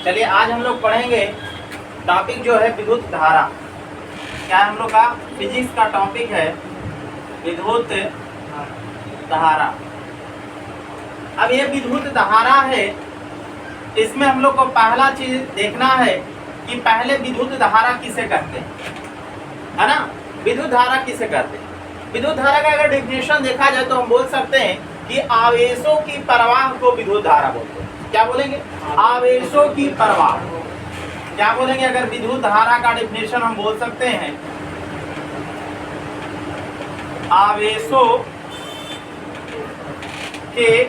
चलिए आज हम लोग पढ़ेंगे टॉपिक जो है विद्युत धारा। क्या हम लोग का फिजिक्स का टॉपिक है विद्युत धारा। अब ये विद्युत धारा है, इसमें हम लोग को पहला चीज देखना है कि पहले विद्युत धारा किसे कहते हैं, है ना। विद्युत धारा किसे कहते हैं? विद्युत धारा का अगर डेफिनेशन देखा जाए तो हम बोल सकते हैं कि आवेशों की प्रवाह को विद्युत धारा बोलते हैं। क्या बोलेंगे? आवेशों की प्रवाह। क्या बोलेंगे? अगर विद्युत धारा का डेफिनेशन हम बोल सकते हैं आवेशों के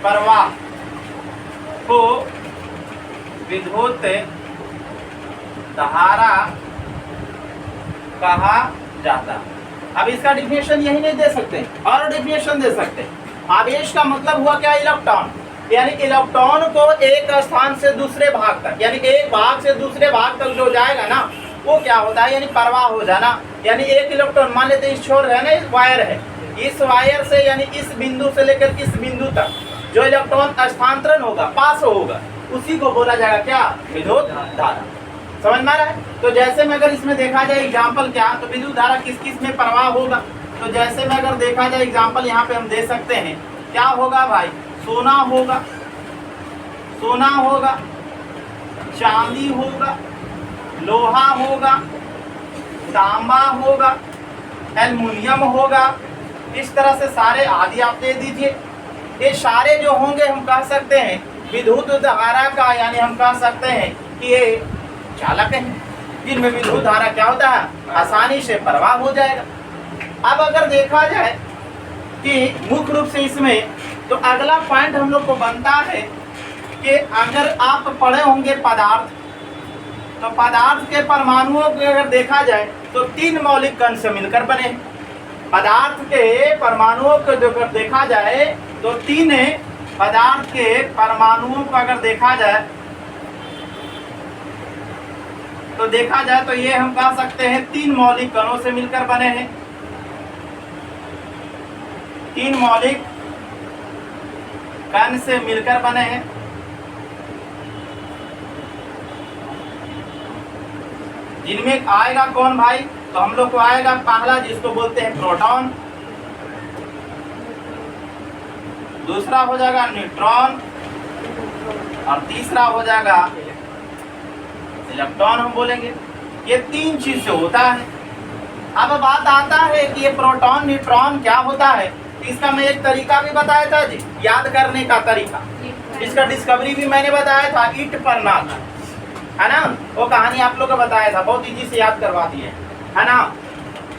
प्रवाह को विद्युत धारा कहा जाता है। अब इसका डेफिनेशन यही नहीं दे सकते, और डेफिनेशन दे सकते हैं। आवेश का मतलब हुआ क्या? इलेक्ट्रॉन, यानी इलेक्ट्रॉन को एक स्थान से दूसरे भाग तक, यानी एक भाग से दूसरे भाग तक जो जाएगा ना, वो क्या होता है? यानी प्रवाह हो जाना। यानी एक इलेक्ट्रॉन, मान लेते इस छोर है ना, इस वायर है, इस वायर से यानी इस बिंदु से लेकर इस बिंदु तक जो इलेक्ट्रॉन स्थानांतरण होगा, पास होगा, उसी को बोला जाएगा क्या? विद्युत धारा। समझ में आ रहा है? तो जैसे में अगर इसमें देखा जाए एग्जाम्पल क्या, तो विद्युत धारा किस किस में प्रवाह होगा, तो जैसे में अगर देखा जाए एग्जाम्पल यहाँ पे हम दे सकते हैं, क्या होगा भाई? सोना होगा, सोना होगा, चांदी होगा, लोहा होगा, तांबा होगा, एल्युमिनियम होगा, इस तरह से सारे आदि आप दे दीजिए। ये सारे जो होंगे हम कह सकते हैं विद्युत धारा का, यानी हम कह सकते हैं कि ये चालक है, जिनमें विद्युत धारा क्या होता है? आसानी से प्रवाह हो जाएगा। अब अगर देखा जाए कि मुख्य रूप से इसमें, तो अगला पॉइंट हम लोग को बनता है कि अगर आप पढ़े होंगे पदार्थ, तो पदार्थ के परमाणुओं को अगर देखा जाए तो 3 मौलिक कण से मिलकर बने हैं। पदार्थ के परमाणुओं को जो अगर देखा जाए तो 3 पदार्थ के परमाणुओं को अगर देखा जाए तो ये हम कह सकते हैं 3 मौलिक कणों से मिलकर बने हैं। 3 मौलिक कण से मिलकर बने हैं। जिनमें आएगा कौन भाई? तो हम लोग को आएगा पहला, जिसको बोलते हैं प्रोटॉन, दूसरा हो जाएगा न्यूट्रॉन, और तीसरा हो जाएगा इलेक्ट्रॉन हम बोलेंगे। ये 3 चीज से होता है। अब बात आता है कि ये प्रोटॉन न्यूट्रॉन क्या होता है। इसका मैं एक तरीका भी बताया था जी, याद करने का तरीका। इसका डिस्कवरी भी मैंने बताया था, ईट पर नाच, है ना। वो कहानी आप लोग को बताया था, बहुत इजी से याद करवा दिए, है ना।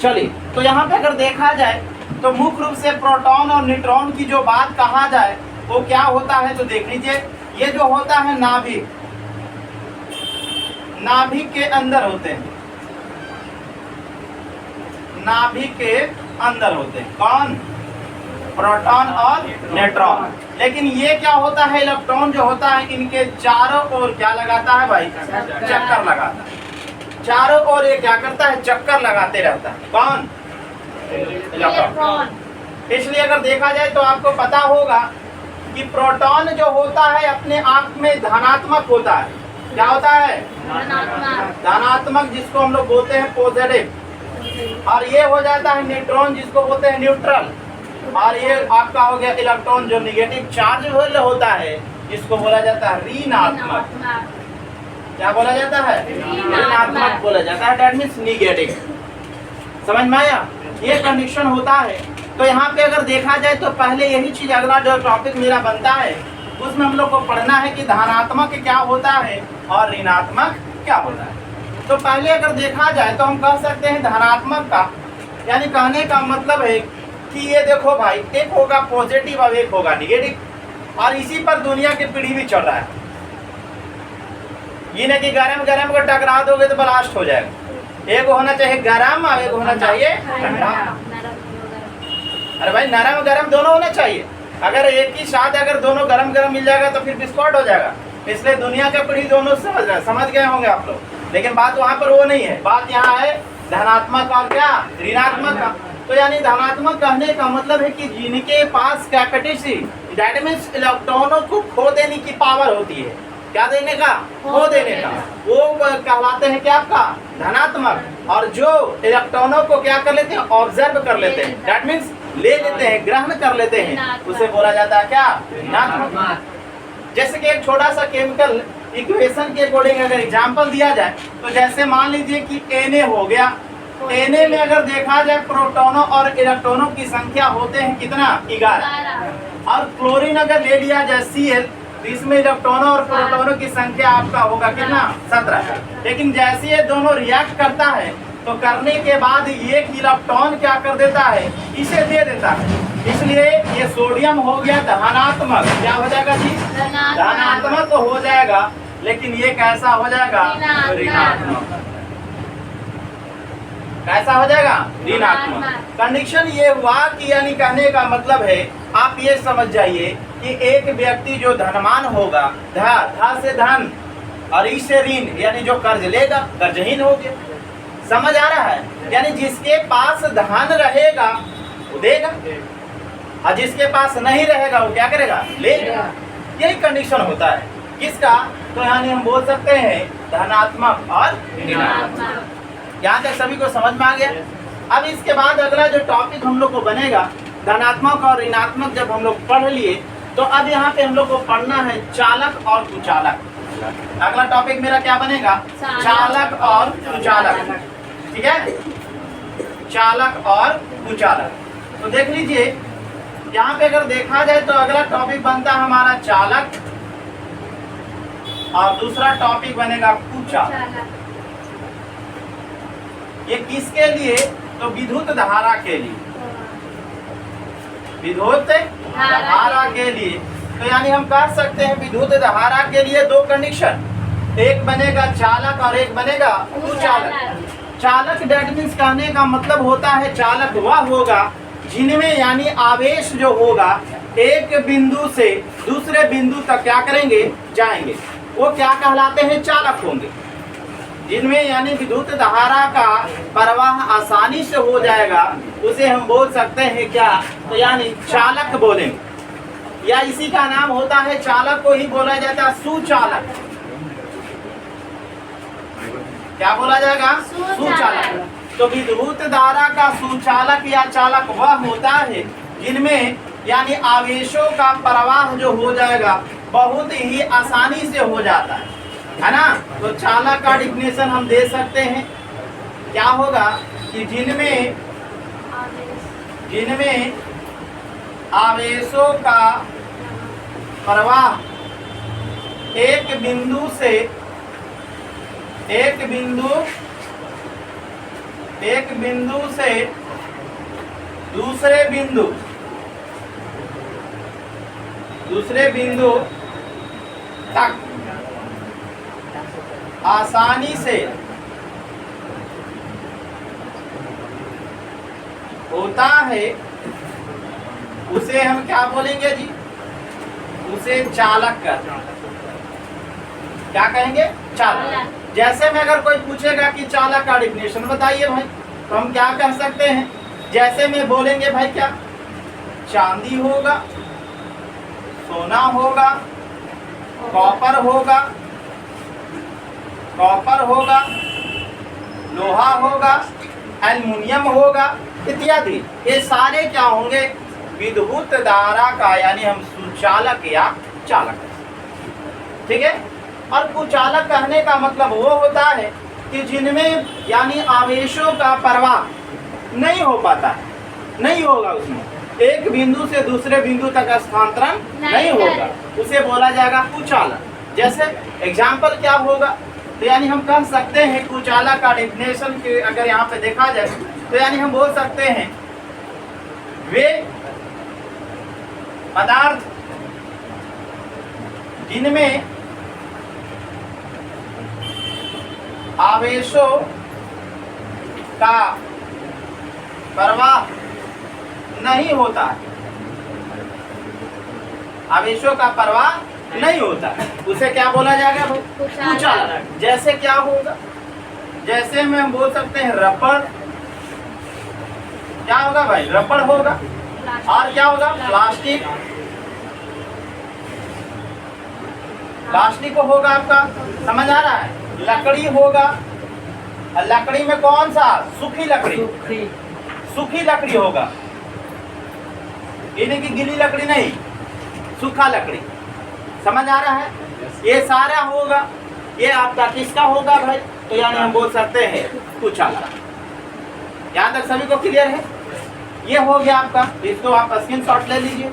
चलिए, तो यहाँ पे अगर देखा जाए तो मुख्य रूप से प्रोटॉन और न्यूट्रॉन की जो बात कहा जाए वो क्या होता है, तो देख लीजिए। ये जो होता है नाभिक, नाभिक के अंदर होते हैं, नाभिक के अंदर होते हैं कौन? प्रोटॉन और न्यूट्रॉन। लेकिन ये क्या होता है? इलेक्ट्रॉन जो होता है इनके चारों ओर क्या लगाता है भाई? चक्कर लगाता है। चारों ओर ये क्या करता है? चक्कर लगाते रहता है। कौन? इलेक्ट्रॉन। इसलिए अगर देखा जाए तो आपको पता होगा कि प्रोटॉन जो होता है अपने आप में धनात्मक होता है। क्या होता है? धनात्मक, जिसको हम लोग बोलते हैं पॉजिटिव। और ये हो जाता है न्यूट्रॉन, जिसको बोलते हैं न्यूट्रल। और ये आपका हो गया इलेक्ट्रॉन जो निगेटिव चार्ज होता है, जिसको बोला जाता है ऋणात्मक। क्या बोला जाता है? ऋणात्मक बोला जाता है, दैट मीन्स निगेटिव। समझ में आया? ये कंडीशन होता है। तो यहाँ पे अगर देखा जाए तो पहले यही चीज, अगला जो टॉपिक मेरा बनता है उसमें हम लोग को पढ़ना है कि धनात्मक क्या होता है और ऋणात्मक क्या होता है। तो पहले अगर देखा जाए तो हम कह सकते हैं धनात्मक का, यानी कहने का मतलब है कि ये देखो भाई, एक होगा पॉजिटिव और एक होगा निगेटिव, और इसी पर दुनिया की पीढ़ी भी चल रहा है। ये नहीं कि गरम गरम को टकरा दोगे तो ब्लास्ट हो जाएगा। एक होना चाहिए गरम और एक होना चाहिए ठंडा। अरे भाई, नरम गरम दोनों होना चाहिए। अगर एक ही साथ अगर दोनों गरम गरम मिल जाएगा तो फिर विस्फोट हो जाएगा। इसलिए दुनिया के पीढ़ी दोनों समझ गए होंगे आप लोग। लेकिन बात वहाँ पर वो नहीं है, बात यहाँ है धनात्मक और क्या ऋणात्मक का। तो यानी धनात्मक कहने का मतलब है कि जिनके पास कैपेसिटी, दैट मीन्स इलेक्ट्रॉनों को खो देने की पावर होती है, क्या देने का, खो देने का, वो कहलाते हैं क्या आपका धनात्मक। और जो इलेक्ट्रॉनों को क्या कर लेते हैं, ऑब्जर्व कर लेते हैं, दैट मीन्स ले लेते हैं, ग्रहण कर लेते हैं, उसे बोला जाता है क्या, ऋणात्मक। जैसे कि एक छोटा सा केमिकल इक्वेशन के अकॉर्डिंग अगर एग्जांपल दिया जाए तो जैसे मान लीजिए कि Na हो गया, Na में अगर देखा जाए प्रोटॉनों और इलेक्ट्रॉनों की संख्या होते हैं कितना, 11। और क्लोरीन अगर ले लिया जाए Cl तो इसमें इलेक्ट्रॉनों और प्रोटॉनों की संख्या आपका होगा कितना, 17। लेकिन जैसे ये दोनों रिएक्ट करता है तो करने के बाद एक इलेक्ट्रॉन क्या कर देता है, इसे दे देता है, इसलिए ये सोडियम हो गया धनात्मक। क्या हो जाएगा जी, धनात्मक तो हो जाएगा, लेकिन ये कैसा हो जाएगा, ऋणात्मक। कैसा हो जाएगा, ऋणात्मक। कंडीशन ये हुआ कि यानी कहने का मतलब है, आप ये समझ जाइए कि एक व्यक्ति जो धनवान होगा, धा से धन और ई से ऋण, यानी जो कर्ज लेगा कर्जहीन हो गया। समझ आ रहा है, यानी जिसके पास धन रहेगा वो देगा और जिसके पास नहीं रहेगा वो क्या करेगा, लेगा। यही कंडीशन होता है किसका, तो यानी हम बोल सकते हैं धनात्मक और ऋणात्मक। यहाँ तक सभी को समझ में आ गया। अब इसके बाद अगला जो टॉपिक हम लोग को बनेगा, धनात्मक और ऋणात्मक जब हम लोग पढ़ लिए तो अब यहाँ पे हम लोग को पढ़ना है चालक और कुचालक। अगला टॉपिक मेरा क्या बनेगा, चालक और कुचालक। ठीक है, चालक और कुचालक। तो देख लीजिए यहाँ पे अगर देखा जाए तो अगला टॉपिक बनता है हमारा चालक और दूसरा टॉपिक बनेगा कुचालक। ये किसके लिए, तो विद्युत धारा के लिए, विद्युत धारा के लिए। तो यानी हम कह सकते हैं विद्युत धारा के लिए दो कंडीशन, एक बनेगा चालक और एक बनेगा कुचालक। चालक दैट मीन्स कहने का मतलब होता है, चालक वह होगा जिनमें यानी आवेश जो होगा एक बिंदु से दूसरे बिंदु तक क्या करेंगे, जाएंगे, वो क्या कहलाते हैं, चालक होंगे। जिनमें यानी विद्युत धारा का प्रवाह आसानी से हो जाएगा उसे हम बोल सकते हैं क्या, तो यानी चालक बोलेंगे, या इसी का नाम होता है, चालक को ही बोला जाता है सुचालक। क्या बोला जाएगा, सुचालक। तो विद्युत धारा का सुचालक या चालक वह होता है जिनमें यानी आवेशों का प्रवाह जो हो जाएगा बहुत ही आसानी से हो जाता है ना। तो चालक का डिफिनेशन हम दे सकते हैं, क्या होगा कि जिनमें आवेशों का प्रवाह एक बिंदु से दूसरे बिंदु तक आसानी से होता है उसे हम क्या बोलेंगे जी, उसे चालक कहते हैं। क्या कहेंगे, चालक। जैसे में अगर कोई पूछेगा कि चालक का डिफिनेशन बताइए भाई, तो हम क्या कह सकते हैं, जैसे में बोलेंगे भाई क्या, चांदी होगा, सोना होगा, कॉपर होगा, लोहा होगा, एल्युमिनियम होगा इत्यादि। ये सारे क्या होंगे, विद्युत धारा का यानी हम सुचालक या चालक। ठीक है। और कुचालक कहने का मतलब वो होता है कि जिनमें यानी आवेशों का प्रवाह नहीं हो पाता है, नहीं होगा, उसमें एक बिंदु से दूसरे बिंदु तक स्थानांतरण नहीं होगा, उसे बोला जाएगा कुचालक। जैसे एग्जाम्पल क्या होगा, तो यानी हम कह सकते हैं कुचालक का डेफिनेशन के अगर यहाँ पे देखा जाए तो यानी हम बोल सकते हैं वे पदार्थ जिनमें आवेशों का प्रवाह नहीं होता है, आवेशों का प्रवाह नहीं होता है, उसे क्या बोला जाएगा भाई, कुचालक। जैसे क्या होगा, जैसे में हम बोल सकते हैं रबड़, क्या होगा भाई, रबड़ होगा, और क्या होगा, प्लास्टिक, प्लास्टिक होगा आपका, समझ आ रहा है। लकड़ी होगा, और लकड़ी में कौन सा, सूखी लकड़ी, सूखी लकड़ी होगा, यानी कि गीली लकड़ी नहीं, सूखा लकड़ी, समझ आ रहा है। ये सारा होगा, ये आपका किसका होगा भाई, तो यानी हम बोल सकते हैं कुचालक। यहाँ तक सभी को क्लियर है। ये हो गया आपका, इसको आप स्क्रीनशॉट ले लीजिए।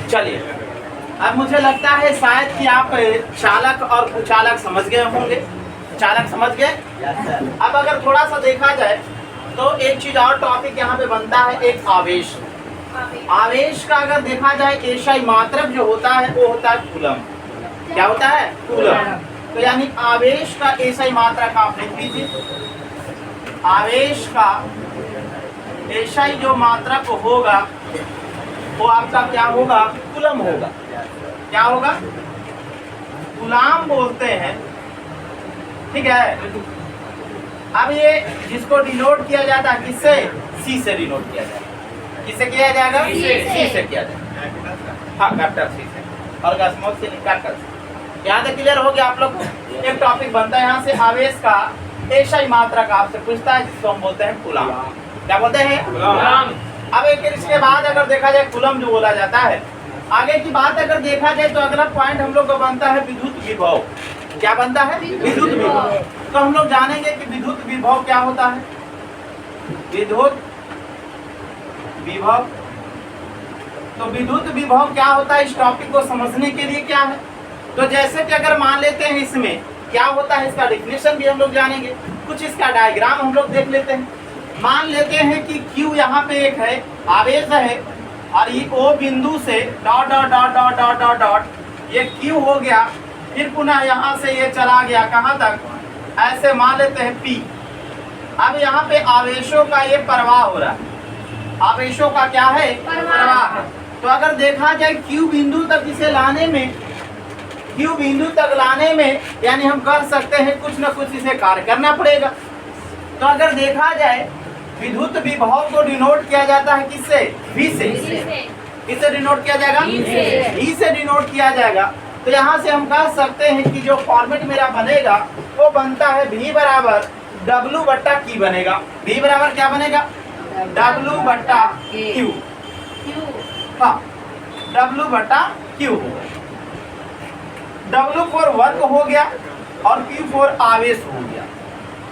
चलिए, अब मुझे लगता है शायद कि आप चालक और कुचालक समझ गए होंगे। चालक समझ गए। अब अगर थोड़ा सा देखा जाए तो एक चीज और टॉपिक यहाँ पे बनता है, एक आवेश। आवेश का अगर देखा जाए एसआई मात्रक जो होता है वो होता है कूलम। क्या होता है, कूलम। तो यानी आवेश का एसआई मात्रक आप लिख लीजिए। आवेश का एसआई जो मात्रक होगा वो आपका क्या होगा, कूलम होगा। क्या होगा, कूलाम बोलते हैं, ठीक है। अब ये जिसको डिनोट किया जाता है किससे, सी से डिनोट किया जाएगा। किससे किया जाएगा, सी से किया जाएगा, हाँ कैपिटल सी से, और स्मॉल से निकाल कर। यहाँ तक क्लियर हो गया आप लोग को। एक टॉपिक बनता है यहाँ से, आवेश का एसआई मात्रक आपसे पूछता है, जिसको हम बोलते हैं कूलाम। क्या बोलते हैं, कूलाम। अब एक इसके बाद अगर देखा जाए कूलम जो बोला जाता है, आगे की बात अगर देखा जाए तो अगला पॉइंट हम लोग का बनता है विद्युत विभव। क्या बनता है, विद्युत विभव। तो हम लोग जानेंगे कि विद्युत विभव क्या होता है। विद्युत विभव, तो विद्युत विभव क्या होता है, इस टॉपिक को समझने के लिए क्या है, तो जैसे कि अगर मान लेते हैं इसमें क्या होता है, इसका डेफिनेशन भी हम लोग जानेंगे, कुछ इसका डायग्राम हम लोग देख लेते हैं। मान लेते हैं कि Q यहाँ पे एक है, आवेश है, और ये O बिंदु से dot dot dot dot dot dot dot ये Q हो गया, फिर पुनः यहाँ से ये चला गया कहाँ तक, ऐसे मान लेते हैं P। अब यहाँ पे आवेशों का ये प्रवाह हो रहा है, आवेशों का क्या है, प्रवाह है। तो अगर देखा जाए Q बिंदु तक इसे लाने में, Q बिंदु तक लाने में यानी हम कर सकते हैं कुछ न कुछ इसे कार्य करना पड़ेगा। तो अगर देखा जाए विद्युत विभव को डिनोट किया जाता है किससे, V से। किससे डिनोट किया जाएगा, V से डिनोट किया जाएगा। तो यहाँ से हम कह सकते हैं कि जो फॉर्मेट मेरा बनेगा वो बनता है V बराबर W बट्टा Q बनेगा। V बराबर क्या बनेगा, W बट्टा Q, हाँ W बट्टा Q। W फॉर वर्क हो गया और Q फॉर आवेश हो गया।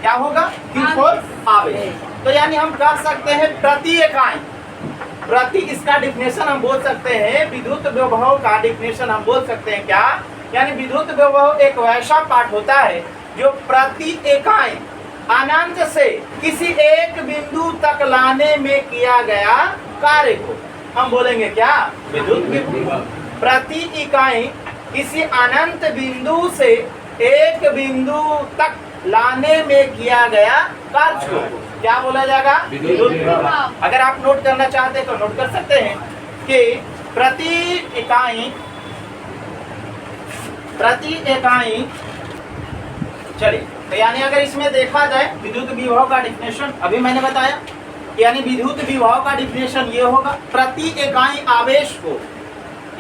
क्या होगा, Q फॉर आवेश। तो यानी हम कह सकते हैं प्रति इकाई, प्रति इसका डिफिनेशन हम बोल सकते हैं, विद्युत विभव का डिफिनेशन हम बोल सकते हैं क्या, यानी विद्युत विभव एक वैसा पाठ होता है जो प्रति इकाई अनंत से किसी एक बिंदु तक लाने में किया गया कार्य को हम बोलेंगे क्या, विद्युत विभव। प्रति इकाई किसी अनंत बिंदु से एक बिंदु तक लाने में किया गया कार्य को क्या बोला जाएगा, विद्युत विभव। अगर आप नोट करना चाहते हैं तो नोट कर सकते हैं कि प्रति इकाई चलिए, तो यानी अगर इसमें देखा जाए विद्युत विभव का डिफिनेशन अभी मैंने बताया, यानी विद्युत विभव का डिफिनेशन ये होगा, प्रति इकाई आवेश को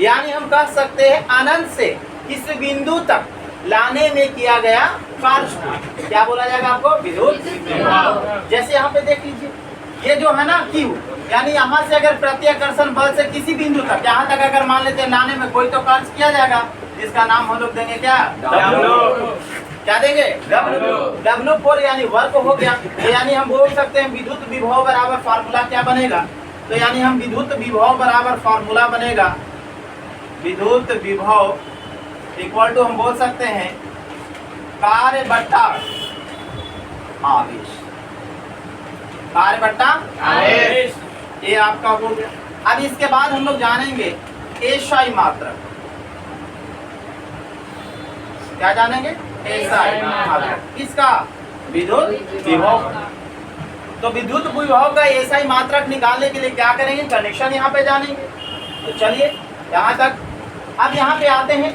यानी हम कह सकते हैं अनंत से इस बिंदु तक लाने में किया गया कार्य क्या बोला जाएगा आपको, विद्युत विभव। जैसे यहाँ पे देख लीजिए, ये जो है ना Q, यानी यहाँ से अगर प्रत्याकर्षण बल से किसी बिंदु तक यहाँ तक अगर मान लेते हैं लाने में कोई तो कार्य किया जाएगा, जिसका नाम हम लोग देंगे क्या, W। क्या देंगे, W फॉर यानी वर्क हो गया। तो यानी हम बोल सकते हैं विद्युत विभव बराबर फार्मूला क्या बनेगा, तो यानी हम विद्युत विभव बराबर फार्मूला बनेगा, विद्युत विभव इक्वल टू हम बोल सकते हैं कार्य बट्टा आवेश, कार्य बट्टा आवेश, ये आपका हो गया। अब इसके बाद हम लोग जानेंगे एसआई मात्रक। क्या जानेंगे, एसआई मात्रक किसका, विद्युत विभव। तो विद्युत विभव का एसआई मात्रक निकालने के लिए क्या करेंगे, कनेक्शन यहाँ पे जानेंगे। तो चलिए यहाँ तक। अब यहाँ पे आते हैं,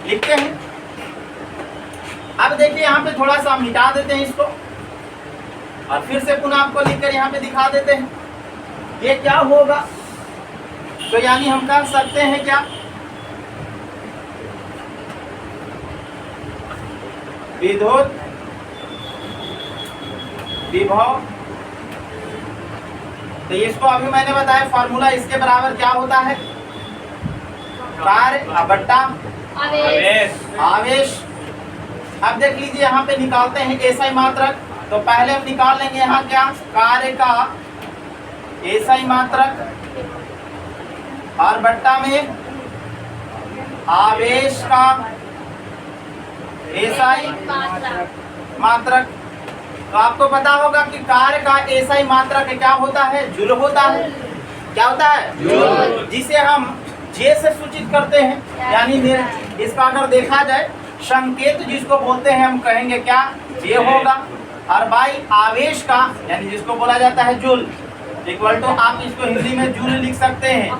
लिखते हैं। अब देखिए यहाँ पे थोड़ा सा मिटा देते हैं इसको और फिर से पुनः आपको लिखकर यहाँ पे दिखा देते हैं। ये क्या होगा, तो यानी हम कह सकते हैं क्या, विद्युत विभव। तो इसको अभी मैंने बताया फॉर्मूला इसके बराबर क्या होता है, कार्य बट्टा आवेश। अब देख लीजिए यहाँ पे निकालते हैं एसआई मात्रक। तो पहले हम निकाल लेंगे यहाँ क्या, कार्य का एसआई मात्रक और बट्टा में आवेश का एसआई मात्रक। तो आपको पता होगा कि कार्य का एसआई मात्रक क्या होता है, जूल होता है। क्या होता है, जूल, जिसे हम जे से सूचित करते हैं। यानी इसका अगर देखा जाए संकेत जिसको बोलते हैं हम कहेंगे क्या, जे होगा। और बाई आवेश का यानी जिसको बोला जाता है जूल, इक्वल टू आप इसको हिंदी में जूल लिख सकते हैं।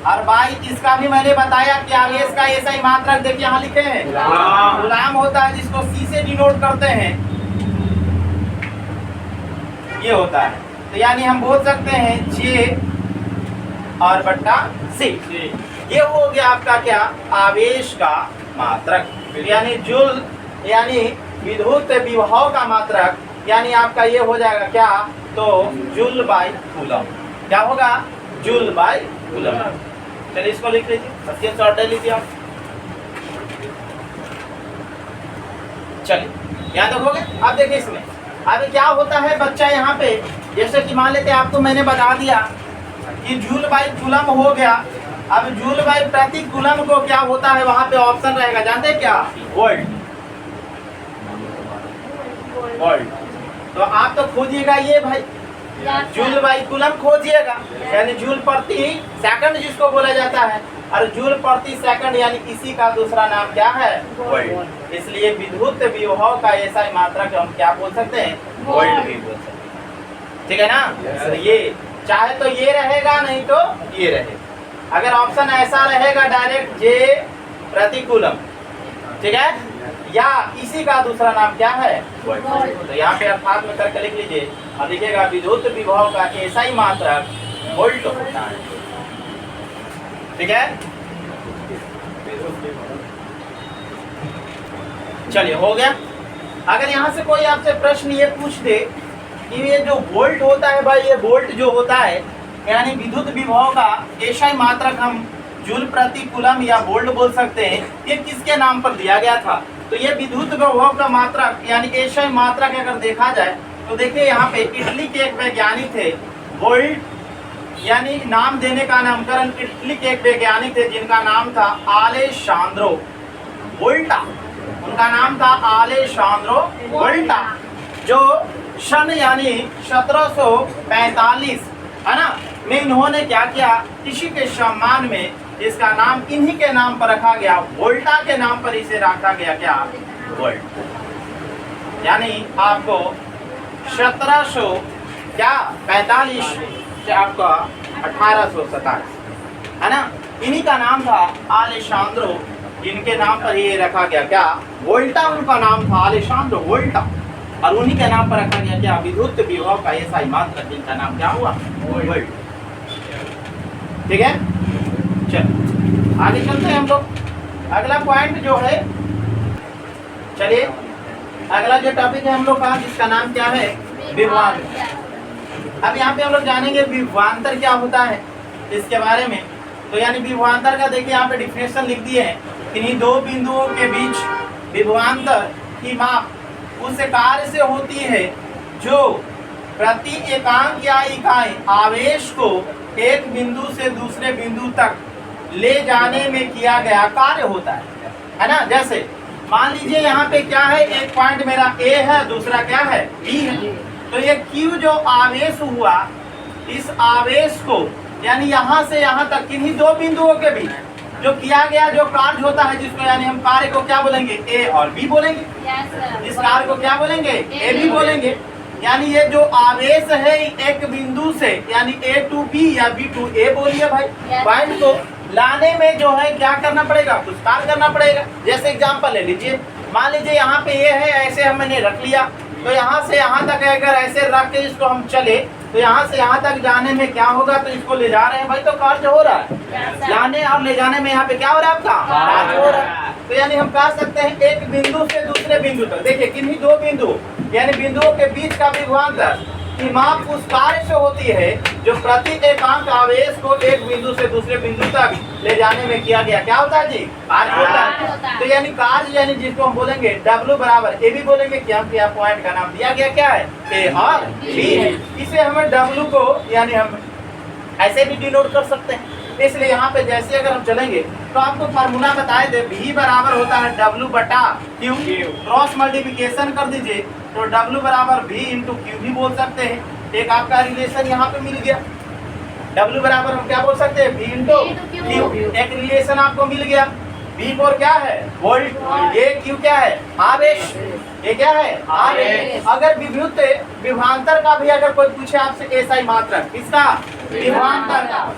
और बाई इसका भी मैंने बताया कि आवेश का एसआई मात्रक देखिए यहाँ लिखे हैं, गुलाम होता है जिसको सी से डिनोट करते हैं, ये होता है। तो यानी हम बोल सकते हैं जे और बट्टा सी, ये हो गया आपका क्या, आवेश का मात्रक। यानी जूल यानी विद्युत विभव का मात्रक, यानी आपका ये हो जाएगा क्या, तो जूल बाई कूलम। क्या होगा, जूल बाई कूलम। चलिए इसको लिख लीजिए, सबसे शॉर्ट लीजिए आप। चलिए यहाँ देखोगे, अब देखिए इसमें अभी क्या होता है बच्चा, यहाँ पे जैसे कि मान लेते आपको मैंने बता दिया कि जूल बाई कूलम हो गया। अब जूल बाई प्रति कूलम को क्या होता है, वहां पे ऑप्शन रहेगा, जानते हैं क्या, वोल्ट। वोल्ट तो आप तो खोजिएगा ये भाई, जूल बाई कूलम खोजिएगा, यानी जूल प्रति सेकंड जिसको बोला जाता है। और जूल प्रति सेकंड यानी इसी का दूसरा नाम क्या है, वोल्ट। इसलिए विद्युत विभव का ऐसा मात्रक हम क्या बोल सकते हैं, वोल्ट भी बोल सकते हैं। ठीक है ना। तो ये चाहे तो ये रहेगा, नहीं तो ये रहेगा। अगर ऑप्शन ऐसा रहेगा डायरेक्ट जे प्रति कूलम, ठीक है, या इसी का दूसरा नाम क्या है, वोल्ट। तो यहाँ पे अर्थात में करके लिख लीजिए और लिखिएगा विद्युत विभव का एसआई मात्रक वोल्ट होता है। ठीक है, चलिए हो गया। अगर यहाँ से कोई आपसे प्रश्न ये पूछ दे कि ये जो वोल्ट होता है भाई, ये वोल्ट जो होता है यानी विद्युत विभव का एसआई मात्रक हम जूल प्रति कूलम या वोल्ट बोल सकते हैं, ये किसके नाम पर दिया गया था। तो ये विद्युत विभव का मात्रक यानी एसआई मात्रक अगर देखा जाए तो देखिए यहाँ पे इटली के एक वैज्ञानिक थे, वोल्ट यानी नाम देने का नामकरण इटली के एक वैज्ञानिक थे जिनका नाम था अलेसांद्रो वोल्टा। उनका नाम था अलेसांद्रो वोल्टा, जो सन यानी 1745 है ना में इन्होंने क्या किया, इसी के सम्मान में इसका नाम इन्हीं के नाम पर रखा गया, वोल्टा के नाम पर इसे रखा गया क्या, वोल्ट। यानी आपको 1745 से आपका 1827 है ना, इन्हीं का नाम था अलेसांद्रो, जिनके नाम पर ये रखा गया क्या, वोल्टा। उनका नाम था अलेसांद्रो वोल्टा और उन्हीं के नाम पर रखा गया क्या, विद्युत विभव का ऐसा मात्रक, जिनका नाम क्या हुआ, वोल्ट। ठीक है, चलो आगे चलते हैं हम लोग। अगला पॉइंट जो है, चलिए अगला जो टॉपिक है हम लोग का, जिसका नाम क्या है, विभवांतर। अब यहाँ पे हम लोग जानेंगे विभवांतर क्या होता है इसके बारे में। तो यानी विभवांतर का देखिए यहाँ पे डिफिनेशन लिख दिए हैं, इन्हीं दो बिंदुओं के बीच विभवांतर की माप उस कार्य से होती है जो प्रति एकांक या इकाई आवेश को एक बिंदु से दूसरे बिंदु तक ले जाने में किया गया कार्य होता है ना। जैसे मान लीजिए यहाँ पे क्या है, एक पॉइंट मेरा ए है, दूसरा क्या है, बी है। तो ये Q जो आवेश हुआ, इस आवेश को यानी यहाँ से यहाँ तक किन्हीं दो बिंदुओं के बीच जो किया गया जो कार्य होता है, जिसको यानी हम कार्य को क्या बोलेंगे, ए और बी बोलेंगे। इस कार्य को क्या बोलेंगे, ए बी बोलेंगे। यानी ये जो आवेश है एक बिंदु से यानी ए टू बी या बी टू ए बोलिए भाई, पॉइंट को लाने में जो है क्या करना पड़ेगा, कुछ कार्य करना पड़ेगा। जैसे एग्जांपल ले लीजिए, मान लीजिए यहाँ पे ये है, ऐसे हमने रख लिया, तो यहाँ से यहाँ तक अगर ऐसे रख के इसको हम चले तो यहाँ से यहाँ तक जाने में क्या होगा, तो इसको ले जा रहे हैं भाई, तो कार्य हो रहा है। लाने और ले जाने में यहाँ पे क्या हो रहा है आपका, कार्य हो रहा है। तो यानी हम कह सकते हैं एक बिंदु से दूसरे बिंदु तक, देखिए किन्हीं दो बिंदु यानी बिंदुओं के बीच का विभवांतर की माप उस कार्य से होती है जो प्रति एकांक आवेश को एक बिंदु से दूसरे बिंदु तक ले जाने में किया गया क्या होता है जी, कार्य होता है। तो यानी कार्य यानी जिसको हम बोलेंगे W बराबर ए भी बोलेंगे, क्योंकि यहाँ पॉइंट का नाम दिया गया क्या है, ए और बी है। इसे हमें W को यानी हम ऐसे भी डिनोट कर सकते हैं। इसलिए यहाँ पे जैसे अगर हम चलेंगे तो आपको फार्मूला बताए दे, V बराबर होता है W बटा Q, क्रॉस मल्टीप्लिकेशन कर दीजिए तो W बराबर V इंटू क्यू भी बोल सकते हैं। एक आपका रिलेशन यहाँ पे मिल गया, W बराबर हम क्या बोल सकते हैं, V इंटू क्यू, एक रिलेशन आपको मिल गया। V फोर क्या है, वोल्ट, ये Q क्या है, आवेश, ये क्या है, आवेश। अगर विद्युत विभवांतर का भी अगर कोई पूछे आपसे एसआई मात्रक, किसका, विभवांतर का,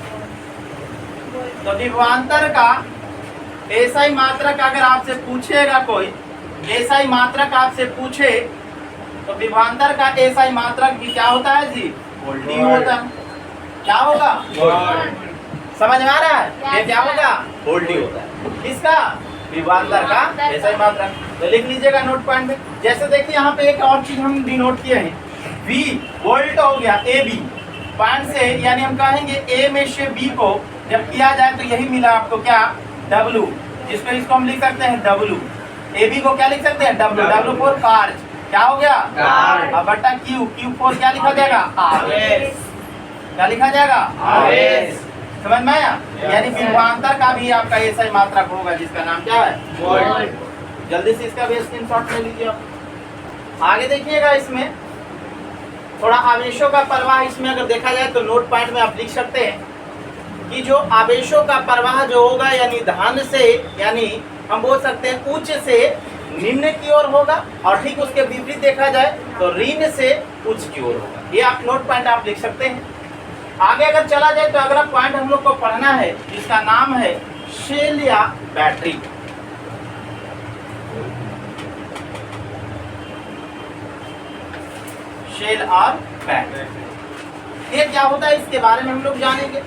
तो विभवांतर का एसआई मात्रक अगर आपसे पूछेगा कोई, एसआई मात्रक आपसे पूछे तो विभवांतर का एसआई मात्रक भी क्या होता है जी, वोल्ट होता है। क्या होगा, समझ में आ रहा है, ये क्या होगा, वोल्ट होता है। इसका विभवांतर का एसआई मात्रक, तो लिख लीजिएगा नोट पॉइंट में। जैसे देखिए यहाँ पे एक और चीज हम डिनोट किए हैं, V वोल्ट हो गया ए बी पॉइंट से, यानी हम कहेंगे ए में से बी को जब किया जाए तो यही मिला आपको क्या, W, जिसको इसको हम लिख सकते हैं W, ए बी को क्या लिख सकते हैं, W, W फोर कार्य क्या हो गया, अब बटा Q, Q फोर क्या लिखा जाएगा, आवेश, क्या लिखा जाएगा, आवेश। समझ में आया, यानी विभवांतर का भी आपका एसआई मात्रक होगा जिसका नाम क्या है, वोल्ट। जल्दी से इसका भी स्क्रीनशॉट ले लीजिए आप। आगे देखिएगा, इसमें थोड़ा आवेशों का प्रवाह इसमें अगर देखा जाए तो नोट पॉइंट में आप लिख सकते हैं कि जो आवेशों का प्रवाह जो होगा यानी धन से, यानी हम बोल सकते हैं उच्च से निम्न की ओर होगा, और ठीक उसके विपरीत देखा जाए तो ऋण से उच्च की ओर होगा। ये आप नोट पॉइंट आप लिख सकते हैं। आगे अगर चला जाए तो अगला पॉइंट हम लोग को पढ़ना है जिसका नाम है शेल या बैटरी। शेल और बैटरी, ये क्या होता है इसके बारे में हम लोग जानेंगे।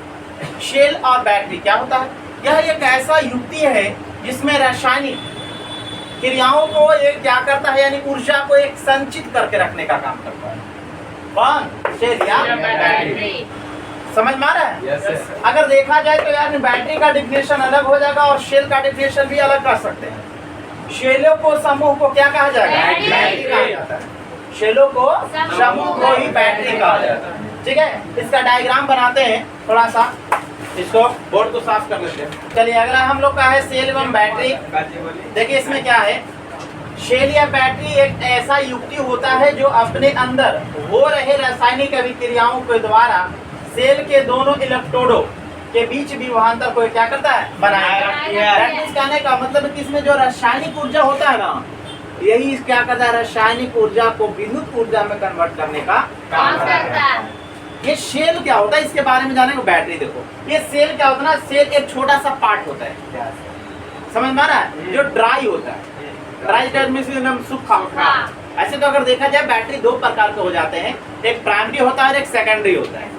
शेल और बैटरी क्या होता है, यह एक ऐसा युक्ति है जिसमें रासायनिक क्रियाओं को एक क्या करता है, यानी ऊर्जा को एक संचित करके रखने का काम करता है। कौन, शेल या बैटरी, समझ में आ रहा है। yes, अगर देखा जाए तो यार बैटरी का डिफिनेशन अलग हो जाएगा और शेल का डिफिनेशन भी अलग कर सकते हैं। शेलों को समूह को क्या कहा जाएगा, बैटरी कहा जाता है। शेलों को समूह को ही बैटरी कहा जाता है। ठीक है, इसका डायग्राम बनाते हैं, थोड़ा सा इसको बोर्ड को साफ कर लेते हैं। चलिए, अगर हम लोग का है सेल एवं बैटरी, देखिए इसमें क्या है, शेल या बैटरी एक ऐसा युक्ति होता है जो अपने अंदर हो रहे रासायनिक अभिक्रियाओं के द्वारा सेल के दोनों इलेक्ट्रोडों के बीच विभवांतर को क्या करता है, बनाएगा। कहने का मतलब कि इसमें जो रासायनिक ऊर्जा होता है ना, यही क्या करता है, रासायनिक ऊर्जा को विद्युत ऊर्जा में कन्वर्ट करने का काम करता है। ये सेल क्या होता है इसके बारे में जानेंगे। बैटरी देखो, ये सेल क्या होता है ना, सेल एक छोटा सा पार्ट होता है, समझ में आ रहा है, जो ड्राई होता है। ड्राई मींस सूखा। ऐसे तो अगर देखा जाए बैटरी दो प्रकार के हो जाते हैं, एक प्राइमरी होता है और एक सेकेंडरी होता है,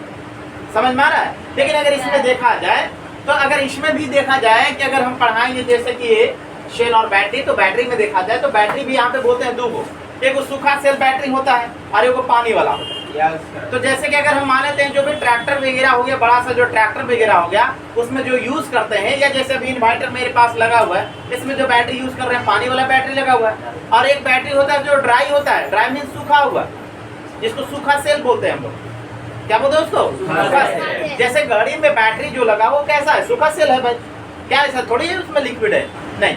समझ में आ रहा है। लेकिन अगर इसमें देखा जाए तो अगर इसमें भी देखा जाए कि अगर हम पढ़ाएंगे जैसे कि ये शेल और बैटरी, तो बैटरी में देखा जाए तो बैटरी भी यहाँ पे बोलते हैं दो को, एक सूखा सेल बैटरी होता है और एक पानी वाला होता है। तो जैसे कि अगर हम मान लेते हैं जो भी ट्रैक्टर वगैरह हो गया, बड़ा सा जो ट्रैक्टर वगैरह हो गया, उसमें जो यूज करते हैं, या जैसे अभी इन्वर्टर मेरे पास लगा हुआ है, इसमें जो बैटरी यूज कर रहे हैं पानी वाला बैटरी लगा हुआ है, और एक बैटरी होता है जो ड्राई होता है, ड्राई मीन सूखा हुआ, जिसको सूखा सेल बोलते हैं हम लोग। क्या बोलते हैं उसको, सूखा सेल। जैसे गाड़ी में बैटरी जो लगा वो कैसा है, सूखा सेल है भाई। क्या ऐसा थोड़ी है उसमें लिक्विड है, नहीं,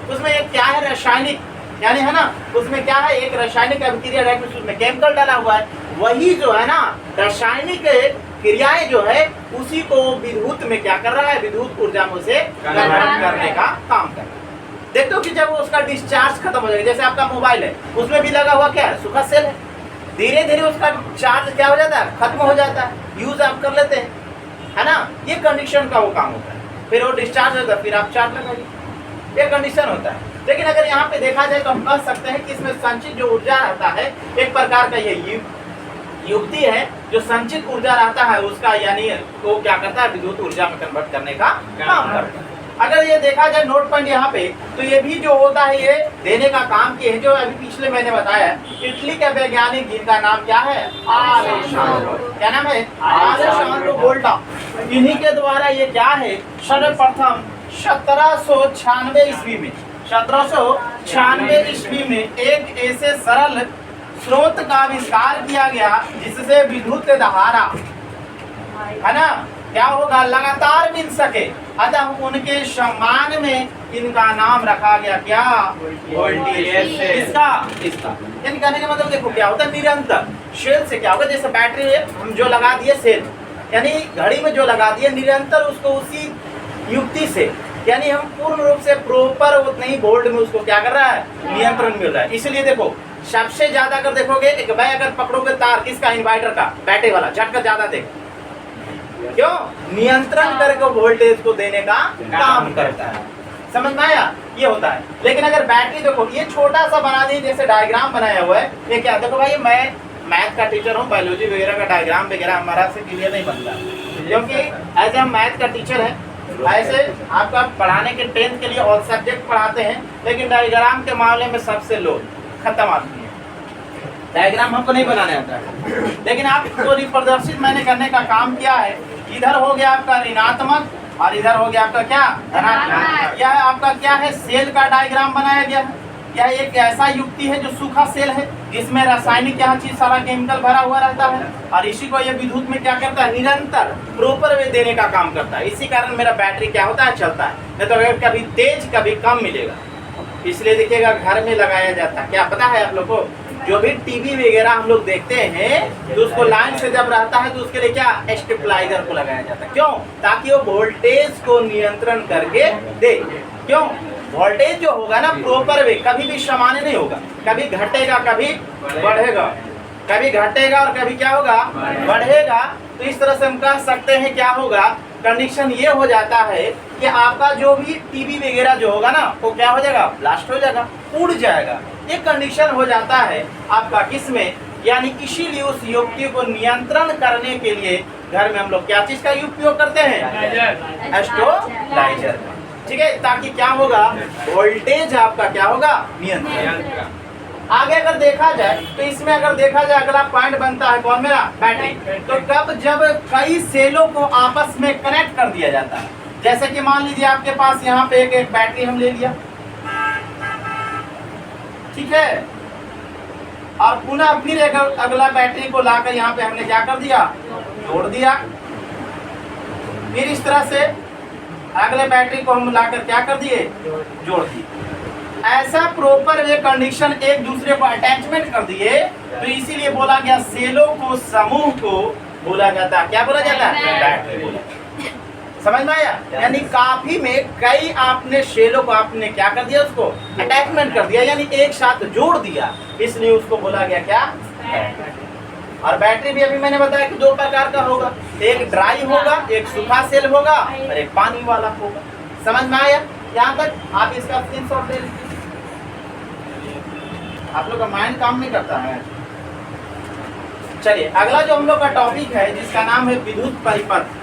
उसमें एक क्या है, रासायनिक, यानी है ना, उसमें क्या है, एक रासायनिक अभिक्रिया, उसमें केमिकल डाला हुआ है, वही जो है ना रासायनिक क्रियाएं जो है उसी को विद्युत में क्या कर रहा है, विद्युत ऊर्जा में से कन्वर्ट करने का काम कर रहा है। देखते हो कि जब उसका डिस्चार्ज खत्म हो जाएगा, जैसे आपका मोबाइल है, उसमें भी लगा हुआ क्या है, सूखा सेल है, धीरे धीरे उसका चार्ज क्या हो जाता है, खत्म हो जाता है, यूज आप कर लेते हैं, है ना, ये कंडीशन का वो काम होता है। फिर वो डिस्चार्ज होता है, फिर आप चार्ज लगाइए, ये कंडीशन होता है। लेकिन अगर यहाँ पे देखा जाए तो हम कह सकते हैं कि इसमें संचित जो ऊर्जा रहता है एक प्रकार का युक्ति है जो संचित ऊर्जा रहता है उसका, यानी वो क्या करता है, विद्युत ऊर्जा में कन्वर्ट करने का काम करता है। अगर ये देखा जाए नोट पॉइंट यहाँ पे, तो ये भी जो होता है ये देने का काम किए है, जो अभी पिछले मैंने बताया। इटली के वैज्ञानिक जिनका नाम क्या है, अलेसांद्रो, क्या नाम है, अलेसांद्रो वोल्टा। इन्हीं के द्वारा ये क्या है, सर्वप्रथम 1796 ईस्वी में, 1796 ईस्वी में एक ऐसे सरल स्रोत का आविष्कार किया गया जिससे विद्युत धारा, है ना, क्या होगा, लगातार मिल सके। अतः उनके सम्मान में इनका नाम रखा गया क्या, वोल्टेज। इसका यानी कहने का मतलब देखो क्या होता है, निरंतर सेल से क्या होगा, जैसे बैटरी में हम जो लगा दिए सेल, यानी घड़ी में जो लगा दिए, निरंतर उसको उसी युक्ति से, यानी हम पूर्ण रूप से प्रॉपर उतने ही वोल्ट में उसको क्या कर रहा है, नियंत्रण मिल रहा है। इसलिए देखो सबसे ज्यादा अगर देखोगे, एक भाई अगर पकड़ोगे तार किसका, इन्वर्टर का, बैटरी वाला, झटका ज्यादा देखो, क्यों, नियंत्रण करके वोल्टेज को देने का काम करता है। समझ में आया, ये होता है। लेकिन अगर बैटरी देखो, ये छोटा सा बना दी, जैसे डायग्राम बनाया हुआ है, ये क्या, देखो भाई मैं मैथ का टीचर हूँ, बायोलॉजी वगैरह का डायग्राम वगैरह हमारा से क्लियर नहीं बनता, क्योंकि ऐसे हम मैथ का टीचर है, ऐसे आपका पढ़ाने के 10th के लिए ऑल सब्जेक्ट पढ़ाते हैं, लेकिन डायग्राम के मामले में सबसे लो खत्म आदमी है, डायग्राम हमको नहीं बनाने आता है। लेकिन आपको रिप्रदर्शित मैंने करने का काम किया है। इधर हो गया आपका ऋणात्मक और इधर हो गया आपका क्या, धनात्मक। यह आपका क्या है, सेल का डायग्राम बनाया गया है। यह एक ऐसा युक्ति है जो सूखा सेल है, जिसमें रासायनिक यहाँ चीज सारा केमिकल भरा हुआ रहता है, और इसी को यह विद्युत में क्या करता है, निरंतर प्रॉपर वे देने का काम करता है। इसी कारण मेरा बैटरी क्या होता है, चलता है, नहीं तो कभी तेज कभी कम मिलेगा। इसलिए देखिएगा घर में लगाया जाता है, क्या पता है आप लोग को, जो भी टीवी वगैरह हम लोग देखते हैं तो उसको लाइन से जब रहता है तो उसके लिए क्या, स्टेबलाइजर को लगाया जाता है। क्यों, ताकि वो वोल्टेज को नियंत्रण करके दे। क्यों, वोल्टेज जो होगा ना प्रॉपर वे कभी भी सामान्य नहीं होगा, कभी घटेगा कभी बढ़ेगा, कभी घटेगा और कभी क्या होगा, बढ़ेगा। तो इस तरह से हम कह सकते हैं क्या होगा, कंडीशन ये हो जाता है कि आपका जो भी टीवी वगैरह जो होगा ना वो क्या हो जाएगा, ब्लास्ट हो जाएगा, उड़ जाएगा। ये कंडीशन हो जाता है आपका किसमें, यानी इसीलिए उस युक्ति को नियंत्रण करने के लिए घर में हम लोग क्या चीज का उपयोग करते हैं, स्टेबलाइजर का। ठीक है, ताकि क्या होगा, वोल्टेज आपका क्या होगा, नियंत्रण। आगे अगर देखा जाए तो इसमें अगर देखा जाए अगला पॉइंट बनता है कौन, मेरा बैटरी। तो कब, जब कई सेलों को आपस में कनेक्ट कर दिया जाता है। जैसे कि मान लीजिए आपके पास यहाँ पे एक बैटरी हम ले लिया, ठीक है, और पुनः फिर एक अगला बैटरी को लाकर यहाँ पे हमने क्या कर दिया, जोड़ दिया। फिर इस तरह से अगले बैटरी को हम लाकर क्या कर दिए, जोड़ दिए। ऐसा प्रॉपर वे कंडीशन एक दूसरे को अटैचमेंट कर दिए, तो इसीलिए बोला गया सेलों को, समूह को बोला जाता है, क्या बोला जाता है, बैटरी बोला। समझ में आया, यानी काफी में कई आपने सेलों को आपने क्या कर दिया, उसको अटैचमेंट कर दिया, यानी एक साथ जोड़ दिया, इसलिए उसको बोला गया क्या, बैटरी। और बैटरी भी अभी मैंने बताया कि दो प्रकार का होगा, एक ड्राई होगा, एक सूखा सेल होगा, और एक पानी वाला होगा। समझ में आया, यहाँ तक आप इसका स्क्रीनशॉट ले लीजिए। आप लोग का माइंड काम नहीं करता है। चलिए अगला जो हम लोग का टॉपिक है जिसका नाम है विद्युत परिपथ।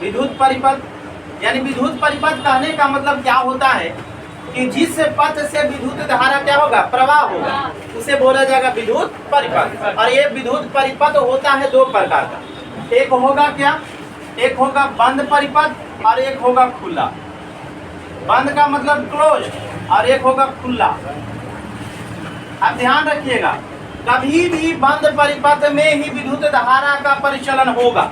विद्युत परिपथ यानी विद्युत परिपथ कहने का मतलब क्या होता है कि जिस पथ से विद्युत धारा क्या होगा, प्रवाह होगा, उसे बोला जाएगा विद्युत परिपथ। और ये विद्युत परिपथ होता है दो प्रकार का, एक होगा क्या, एक होगा बंद परिपथ और एक होगा खुला। बंद का मतलब क्लोज और एक होगा खुला। अब ध्यान रखिएगा, कभी भी बंद परिपथ में ही विद्युत धारा का परिचालन होगा।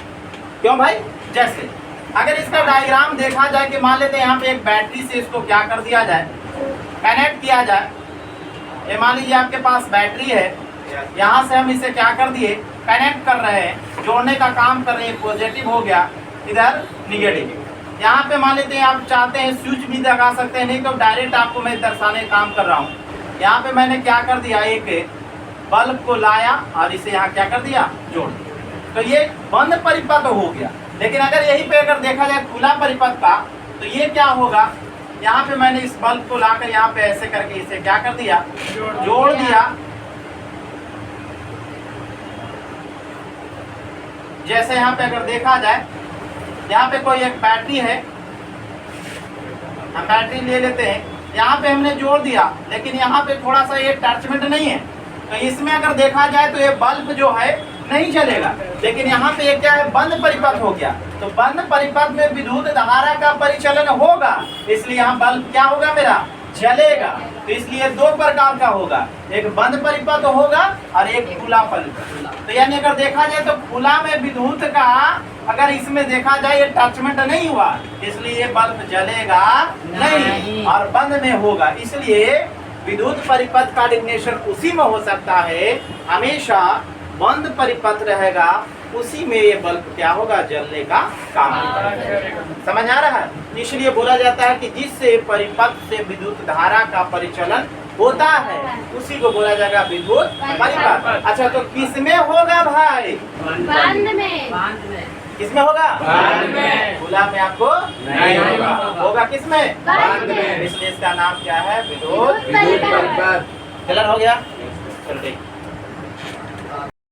क्यों भाई, जैसे अगर इसका डायग्राम देखा जाए कि मान लेते हैं यहाँ पे एक बैटरी से इसको क्या कर दिया जाए, कनेक्ट किया जाए। ये मान लीजिए आपके पास बैटरी है, यहाँ से हम इसे क्या कर दिए, कनेक्ट कर रहे हैं, जोड़ने का काम कर रहे हैं। पॉजिटिव हो गया, इधर निगेटिव। यहाँ पे मान लेते हैं आप चाहते हैं स्विच भी लगा सकते हैं, नहीं तो डायरेक्ट आपको मैं दर्शाने का काम कर रहा हूँ। यहाँ पे मैंने क्या कर दिया, एक बल्ब को लाया और इसे यहाँ क्या कर दिया, जोड़ दिया। तो ये बंद परिपथ हो गया। लेकिन अगर यहीं पे अगर देखा जाए खुला परिपथ का, तो ये क्या होगा, यहाँ पे मैंने इस बल्ब को लाकर यहाँ पे ऐसे करके इसे क्या कर दिया, जोड़ दिया। जैसे यहाँ पे अगर देखा जाए, यहाँ पे कोई एक बैटरी है, हम बैटरी ले लेते हैं, यहाँ पे हमने जोड़ दिया, लेकिन यहाँ पे थोड़ा सा ये अटैचमेंट नहीं है, तो इसमें अगर देखा जाए तो ये बल्ब जो है नहीं जलेगा। लेकिन यहाँ पे ये क्या है, बंद परिपथ हो गया, तो बंद परिपथ में विद्युत धारा का परिचलन होगा, इसलिए यहाँ बल्ब क्या होगा, मेरा जलेगा। तो इसलिए दो प्रकार का होगा, एक बंद परिपथ होगा और एक खुला परिपथ। तो यानी अगर देखा जाए तो खुला में विद्युत का अगर इसमें देखा जाए ये अटैचमेंट नहीं हुआ, इसलिए ये बल्ब जलेगा नहीं, और बंद में होगा, इसलिए विद्युत परिपथ का डिफिनेशन उसी में हो सकता है, हमेशा बंद परिपथ रहेगा, उसी में ये बल्ब क्या होगा, जलने का काम करेगा। समझ आ रहा है? इसलिए बोला जाता है कि जिससे परिपथ से विद्युत धारा का परिचलन होता है उसी को बोला जाएगा विद्युत परिपथ। अच्छा, तो किसमें होगा भाई? बंद में। किसमें होगा? बंद में। खुला में आपको नहीं होगा। होगा किसमें? बंद में। इसलिए इसका नाम क्या है? विद्युत परिपथ। परिपथ। क्लियर हो गया? चलो ठीक।